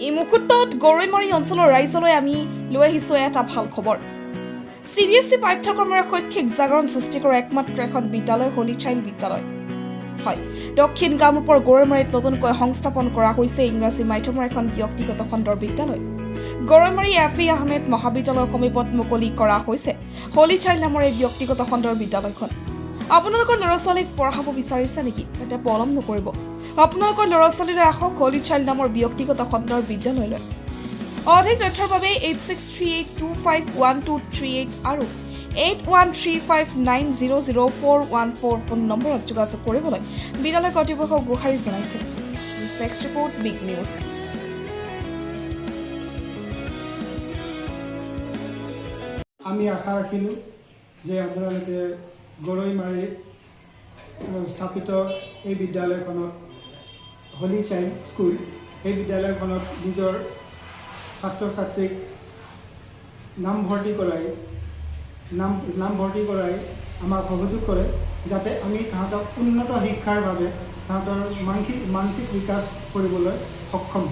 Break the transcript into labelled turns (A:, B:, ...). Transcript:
A: এই মুহূৰ্তত গৰৈমাৰী অঞ্চলৰ ৰাইজলৈ আমি লৈ আহিছোঁ এটা ভাল খবৰ। CBSE পাঠ্যক্ৰমৰ শৈক্ষিক জাগৰণ সৃষ্টি কৰা একমাত্ৰ এখন বিদ্যালয় হলি চাইল্ড বিদ্যালয়। হয়, দক্ষিণ কামৰূপৰ গৰৈমাৰীত নতুনকৈ সংস্থাপন কৰা হৈছে ইংৰাজী মাধ্যমৰ এখন ব্যক্তিগত খণ্ডৰ বিদ্যালয়। গৰৈমাৰী FE আহমেদ মহাবিদ্যালয়ৰ সমীপত মুকলি কৰা হৈছে হলি চাইল্ড নামৰ এই ব্যক্তিগত খণ্ডৰ বিদ্যালয়খন। আপোনালোকৰ ল'ৰা-ছোৱালীক পঢ়াব বিচাৰিছে নেকি? এতিয়া পলম নকৰিব, আপোনালোকৰ ল'ৰা-ছোৱালীলৈ আহক হলি চাইল্ড নামৰ ব্যক্তিগত খণ্ডৰ বিদ্যালয়লৈ। অধিক তথ্যৰ বাবে 8638251238 আৰু 8135900414 ফোন নম্বৰত যোগাযোগ কৰিবলৈ বিদ্যালয় কৰ্তৃপক্ষক গুহাৰি জনাইছে। Next report big news.
B: আমি আশা ৰাখিলোঁ যে আপোনালোকে গৰৈমাৰীত স্থাপিত এই বিদ্যালয়খনত হলি চাইল্ড স্কুল এই বিদ্যালয়খনত নিজৰ ছাত্ৰ ছাত্ৰীক নামভৰ্তি কৰাই আমাক সহযোগ কৰে, যাতে আমি তাহাঁতক উন্নত শিক্ষাৰ বাবে তাহাঁতৰ মানসিক বিকাশ কৰিবলৈ সক্ষম।